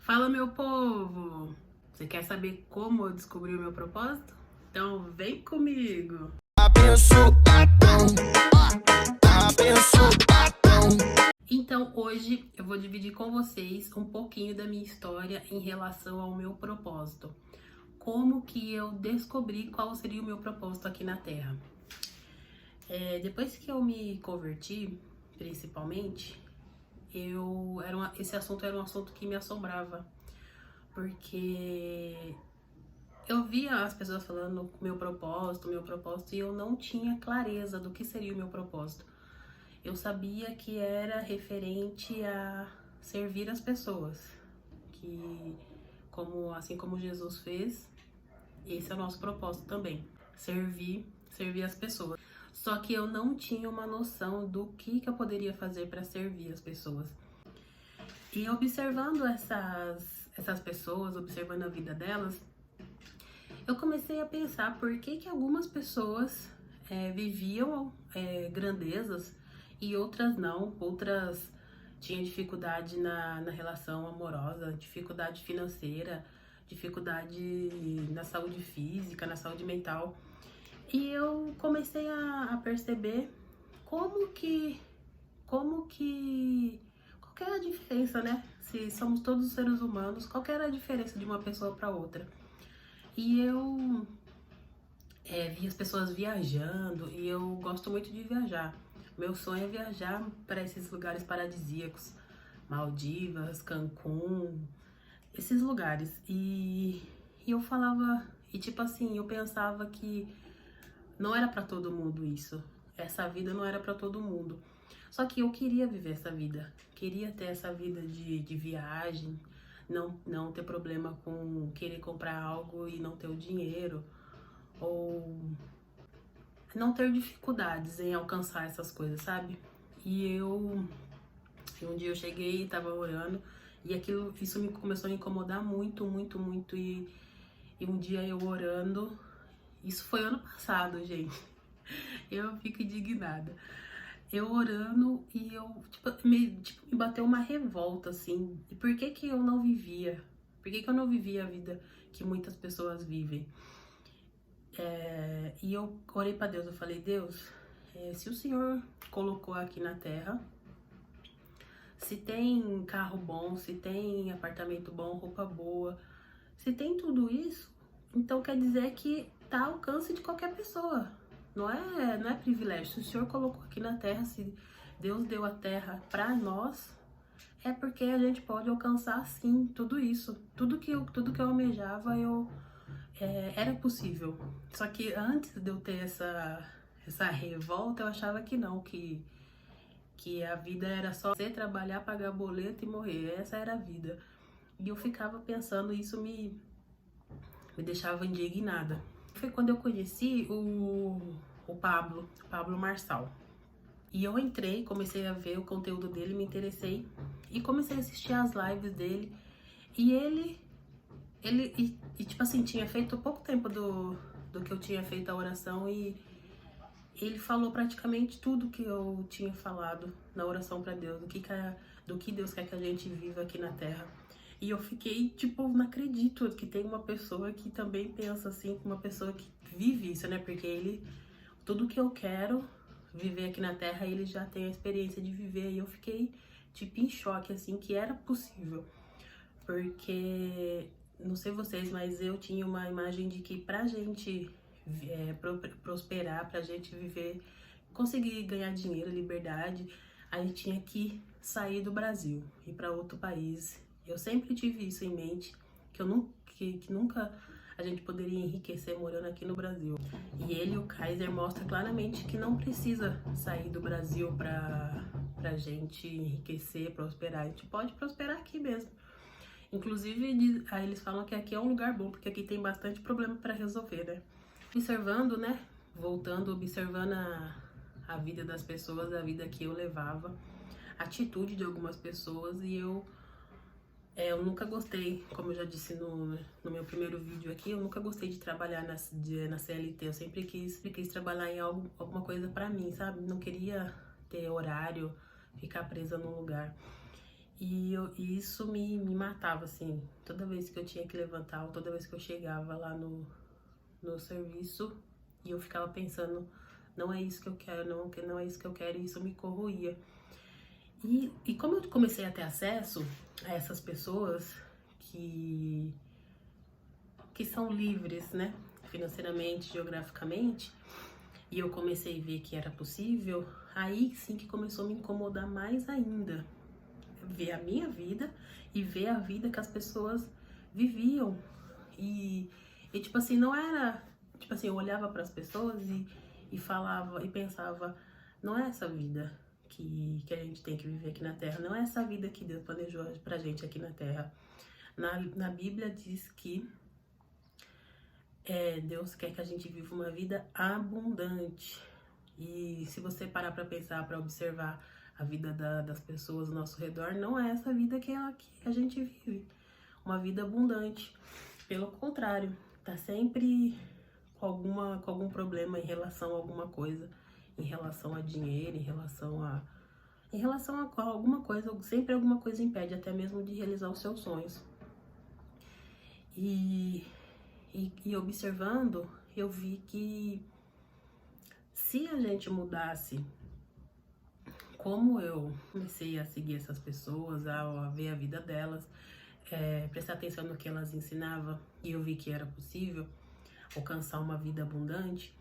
Fala, meu povo! Você quer saber como eu descobri o meu propósito? Então vem comigo! Então hoje eu vou dividir com vocês um pouquinho da minha história em relação ao meu propósito. Como que eu descobri qual seria o meu propósito aqui na Terra. Depois que eu me converti, principalmente, esse assunto era um assunto que me assombrava. Porque eu via as pessoas falando meu propósito, e eu não tinha clareza do que seria o meu propósito. Eu sabia que era referente a servir as pessoas, que assim como Jesus fez, esse é o nosso propósito também, servir as pessoas. Só que eu não tinha uma noção do que eu poderia fazer para servir as pessoas. E observando essas pessoas, observando a vida delas, eu comecei a pensar por que algumas pessoas viviam grandezas e outras não. Outras tinham dificuldade na relação amorosa, dificuldade financeira, dificuldade na saúde física, na saúde mental. E eu comecei a perceber como que, qual que era a diferença, né? Se somos todos seres humanos, qual que era a diferença de uma pessoa para outra? E eu vi as pessoas viajando e eu gosto muito de viajar. Meu sonho é viajar para esses lugares paradisíacos, Maldivas, Cancún, esses lugares. E eu falava, e tipo assim, eu pensava que não era para todo mundo isso. Essa vida não era para todo mundo. Só que eu queria viver essa vida, queria ter essa vida de viagem, não ter problema com querer comprar algo e não ter o dinheiro, ou não ter dificuldades em alcançar essas coisas, sabe? E um dia eu cheguei e tava orando, e isso me começou a incomodar muito, muito, muito, e um dia eu orando, isso foi ano passado, gente, eu fico indignada. Eu orando e me bateu uma revolta, assim. E por que eu não vivia? Por que eu não vivia a vida que muitas pessoas vivem? E eu orei pra Deus, eu falei, Deus, se o Senhor colocou aqui na Terra, se tem carro bom, se tem apartamento bom, roupa boa, se tem tudo isso, então quer dizer que tá ao alcance de qualquer pessoa. Não é privilégio. Se o Senhor colocou aqui na Terra, se Deus deu a Terra para nós, é porque a gente pode alcançar sim tudo isso. Tudo que eu almejava, era possível. Só que antes de eu ter essa revolta, eu achava que não, que a vida era só você trabalhar, pagar boleto e morrer. Essa era a vida. E eu ficava pensando, isso me deixava indignada. Foi quando eu conheci o Pablo Marçal. E eu entrei, comecei a ver o conteúdo dele, me interessei e comecei a assistir as lives dele. E tipo assim, tinha feito pouco tempo do que eu tinha feito a oração, e ele falou praticamente tudo que eu tinha falado na oração para Deus, do que Deus quer que a gente viva aqui na Terra. E eu fiquei, tipo, não acredito que tem uma pessoa que também pensa assim, uma pessoa que vive isso, né? Porque tudo que eu quero viver aqui na Terra, ele já tem a experiência de viver. E eu fiquei, tipo, em choque, assim, que era possível. Porque, não sei vocês, mas eu tinha uma imagem de que pra gente prosperar, pra gente viver, conseguir ganhar dinheiro, liberdade, a gente tinha que sair do Brasil, ir para outro país. Eu sempre tive isso em mente, que nunca a gente poderia enriquecer morando aqui no Brasil. E o Kaiser, mostra claramente que não precisa sair do Brasil pra gente enriquecer, prosperar. A gente pode prosperar aqui mesmo. Inclusive, aí eles falam que aqui é um lugar bom, porque aqui tem bastante problema para resolver, né? Observando, né? Voltando, observando a vida das pessoas, a vida que eu levava, a atitude de algumas pessoas, e eu nunca gostei, como eu já disse no meu primeiro vídeo aqui, eu nunca gostei de trabalhar na CLT. Eu sempre quis trabalhar em alguma coisa pra mim, sabe? Não queria ter horário, ficar presa num lugar. E isso me matava, assim, toda vez que eu tinha que levantar, ou toda vez que eu chegava lá no serviço, e eu ficava pensando, não é isso que eu quero, não é isso que eu quero, e isso me corroía. E como eu comecei a ter acesso a essas pessoas que são livres, né, financeiramente, geograficamente, e eu comecei a ver que era possível, aí sim que começou a me incomodar mais ainda, ver a minha vida e ver a vida que as pessoas viviam. E tipo assim, não era, tipo assim, eu olhava para as pessoas e falava e pensava, não é essa vida que a gente tem que viver aqui na Terra, não é essa vida que Deus planejou pra gente aqui na Terra. Na Bíblia diz que Deus quer que a gente viva uma vida abundante. E se você parar para pensar, para observar a vida das pessoas ao nosso redor, não é essa vida que a gente vive. Uma vida abundante. Pelo contrário, tá sempre com algum problema em relação a alguma coisa, em relação a dinheiro, em relação a alguma coisa, sempre alguma coisa impede, até mesmo de realizar os seus sonhos. E observando, eu vi que se a gente mudasse, como eu comecei a seguir essas pessoas, a ver a vida delas, prestar atenção no que elas ensinavam, e eu vi que era possível alcançar uma vida abundante,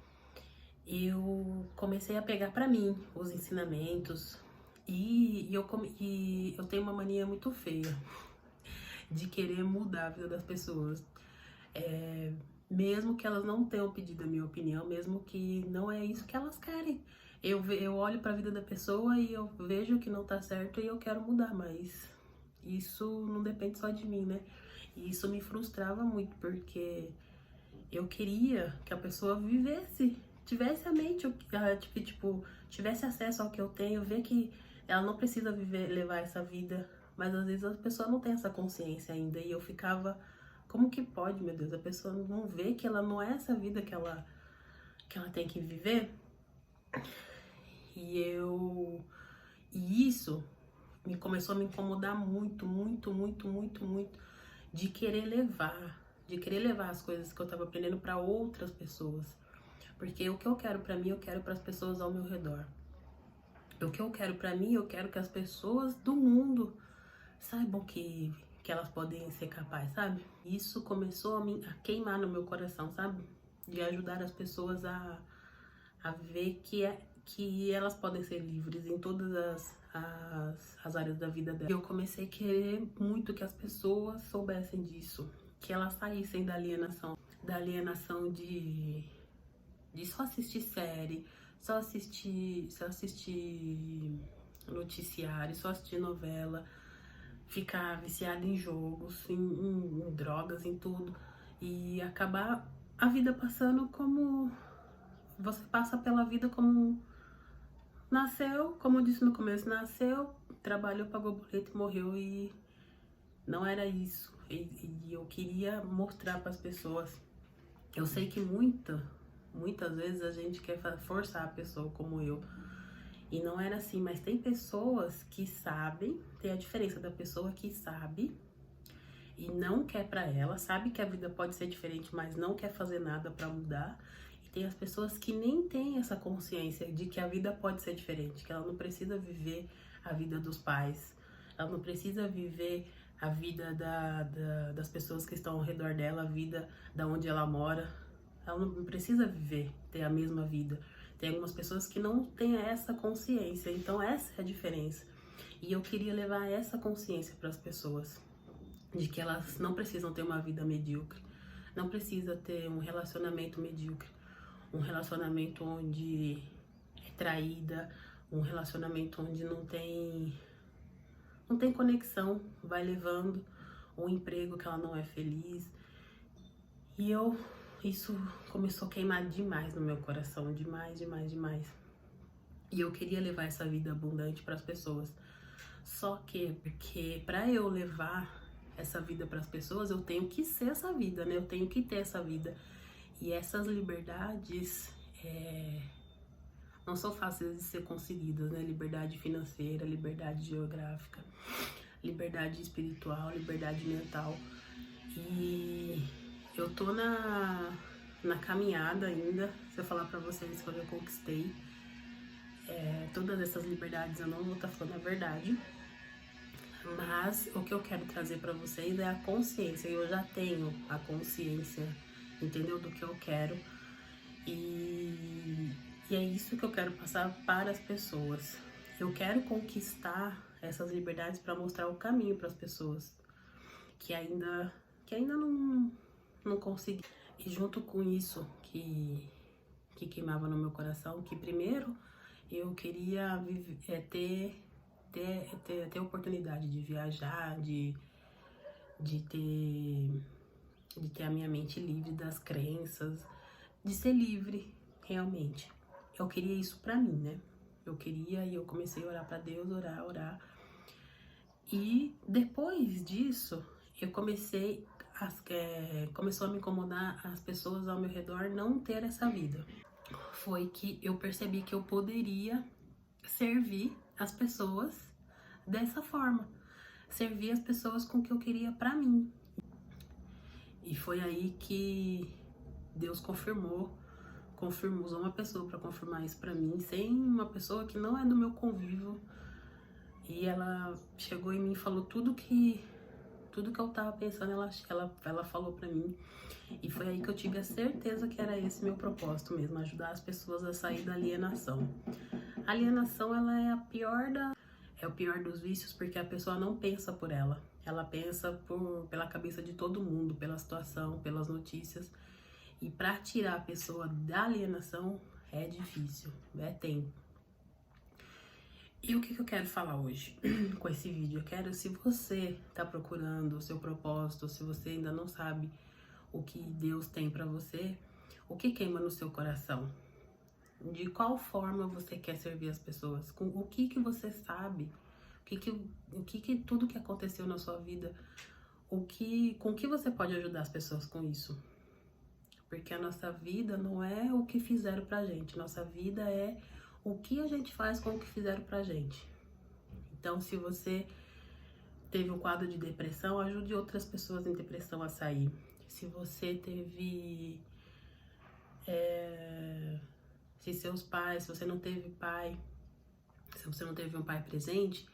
eu comecei a pegar para mim os ensinamentos, e eu tenho uma mania muito feia de querer mudar a vida das pessoas. Mesmo que elas não tenham pedido a minha opinião, mesmo que não é isso que elas querem. Eu olho para a vida da pessoa e eu vejo que não tá certo e eu quero mudar, mas isso não depende só de mim, né? E isso me frustrava muito, porque eu queria que a pessoa vivesse, tivesse a mente, tivesse acesso ao que eu tenho, ver que ela não precisa levar essa vida, mas às vezes a pessoa não tem essa consciência ainda, e eu ficava, como que pode, meu Deus, a pessoa não vê que ela não é essa vida que ela tem que viver? E isso começou a me incomodar muito, muito, muito, muito, muito, de querer levar as coisas que eu tava aprendendo para outras pessoas. Porque o que eu quero para mim, eu quero para as pessoas ao meu redor. O que eu quero para mim, eu quero que as pessoas do mundo saibam que elas podem ser capazes, sabe? Isso começou a queimar no meu coração, sabe? De ajudar as pessoas a ver que elas podem ser livres em todas as áreas da vida delas. Eu comecei a querer muito que as pessoas soubessem disso, que elas saíssem da alienação de só assistir série, só assistir noticiário, só assistir novela, ficar viciado em jogos, em drogas, em tudo, e acabar a vida passando como você passa pela vida, como nasceu, como eu disse no começo, nasceu, trabalhou, pagou boleto e morreu, e não era isso. E eu queria mostrar para as pessoas. Eu sei que muitas vezes a gente quer forçar a pessoa como eu, e não era assim, mas tem pessoas que sabem, tem a diferença da pessoa que sabe e não quer para ela, sabe que a vida pode ser diferente, mas não quer fazer nada para mudar. E tem as pessoas que nem têm essa consciência de que a vida pode ser diferente, que ela não precisa viver a vida dos pais, ela não precisa viver a vida das pessoas que estão ao redor dela, a vida da onde ela mora. Ela não precisa ter a mesma vida. Tem algumas pessoas que não têm essa consciência, então essa é a diferença. E eu queria levar essa consciência para as pessoas, de que elas não precisam ter uma vida medíocre, não precisa ter um relacionamento medíocre, um relacionamento onde é traída, um relacionamento onde não tem conexão, vai levando um emprego que ela não é feliz. E isso começou a queimar demais no meu coração, demais, demais, demais. E eu queria levar essa vida abundante para as pessoas. Só que, porque para eu levar essa vida para as pessoas, eu tenho que ser essa vida, né? Eu tenho que ter essa vida. E essas liberdades não são fáceis de ser conseguidas, né? Liberdade financeira, liberdade geográfica, liberdade espiritual, liberdade mental. E eu tô na caminhada ainda. Se eu falar pra vocês que eu já conquistei todas essas liberdades, eu não vou estar falando a verdade. Mas o que eu quero trazer pra vocês é a consciência. Eu já tenho a consciência, entendeu? Do que eu quero. E é isso que eu quero passar para as pessoas. Eu quero conquistar essas liberdades para mostrar o caminho para as pessoas que ainda não consegui. E junto com isso que queimava no meu coração, que primeiro eu queria ter oportunidade de viajar, de ter a minha mente livre das crenças, de ser livre, realmente. Eu queria isso pra mim, né? Eu queria e eu comecei a orar pra Deus, orar. E depois disso, eu começou a me incomodar as pessoas ao meu redor não ter essa vida. Foi que eu percebi que eu poderia servir as pessoas dessa forma. Servir as pessoas com o que eu queria pra mim. E foi aí que Deus usou uma pessoa para confirmar isso para mim, sem uma pessoa que não é do meu convívio. E ela chegou em mim e falou tudo que eu tava pensando, ela falou para mim. E foi aí que eu tive a certeza que era esse meu propósito mesmo, ajudar as pessoas a sair da alienação. A alienação, ela é o pior dos vícios, porque a pessoa não pensa por ela. Ela pensa pela cabeça de todo mundo, pela situação, pelas notícias. E para tirar a pessoa da alienação é difícil, é tempo. E o que eu quero falar hoje com esse vídeo? Eu quero, se você tá procurando o seu propósito, se você ainda não sabe o que Deus tem para você, o que queima no seu coração? De qual forma você quer servir as pessoas? Com o que você sabe? Tudo que aconteceu na sua vida, com que você pode ajudar as pessoas com isso? Porque a nossa vida não é o que fizeram pra gente, nossa vida é o que a gente faz com o que fizeram pra gente. Então, se você teve um quadro de depressão, ajude outras pessoas em depressão a sair. Se você teve... se você não teve pai, se você não teve um pai presente,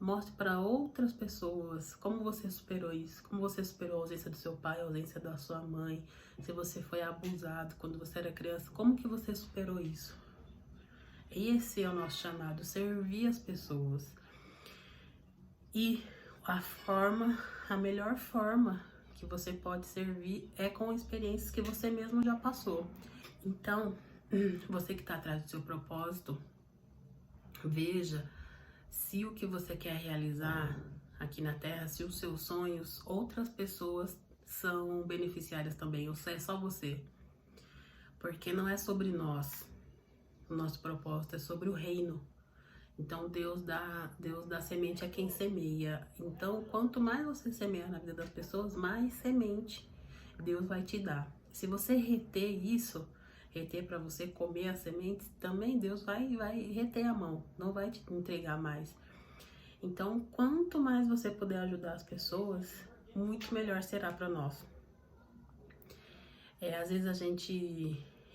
mostre para outras pessoas como você superou isso, como você superou a ausência do seu pai, a ausência da sua mãe, se você foi abusado quando você era criança, como que você superou isso? Esse é o nosso chamado, servir as pessoas. E a melhor forma que você pode servir é com experiências que você mesmo já passou. Então, você que está atrás do seu propósito, veja se o que você quer realizar aqui na Terra, se os seus sonhos, outras pessoas são beneficiárias também, ou se é só você. Porque não é sobre nós, o nosso propósito é sobre o reino. Então Deus dá semente a quem semeia. Então, quanto mais você semear na vida das pessoas, mais semente Deus vai te dar. Se você reter isso, reter para você comer as sementes, também Deus vai reter a mão, não vai te entregar mais. Então, quanto mais você puder ajudar as pessoas, muito melhor será para nós. Às vezes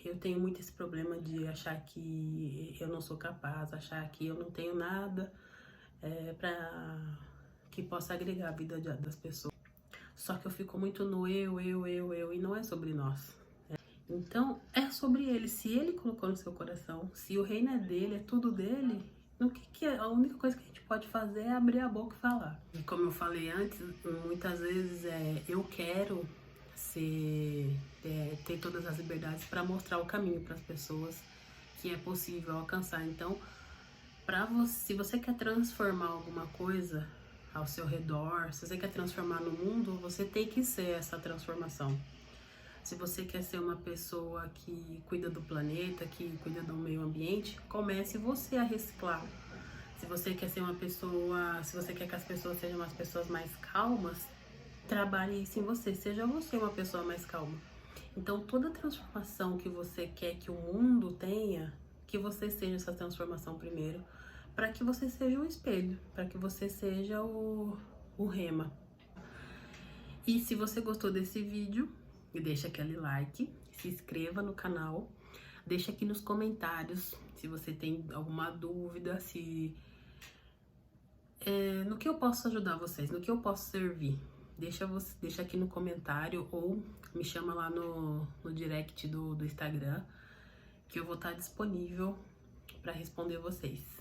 eu tenho muito esse problema de achar que eu não sou capaz, achar que eu não tenho nada que possa agregar a vida das pessoas. Só que eu fico muito no eu, e não é sobre nós. Então, é sobre ele. Se ele colocou no seu coração, se o reino é dele, é tudo dele, a única coisa que a gente pode fazer é abrir a boca e falar. E como eu falei antes, muitas vezes eu quero ter todas as liberdades para mostrar o caminho para as pessoas que é possível alcançar. Então, se você quer transformar alguma coisa ao seu redor, se você quer transformar no mundo, você tem que ser essa transformação. Se você quer ser uma pessoa que cuida do planeta, que cuida do meio ambiente, comece você a reciclar. Se você quer ser se você quer que as pessoas sejam umas pessoas mais calmas, trabalhe isso em você, seja você uma pessoa mais calma. Então, toda transformação que você quer que o mundo tenha, que você seja essa transformação primeiro, para que você seja o espelho, para que você seja o rema. E se você gostou desse vídeo, deixa aquele like, se inscreva no canal, deixa aqui nos comentários se você tem alguma dúvida, no que eu posso ajudar vocês, no que eu posso servir. Deixa aqui no comentário ou me chama lá no direct do Instagram, que eu vou estar disponível para responder vocês.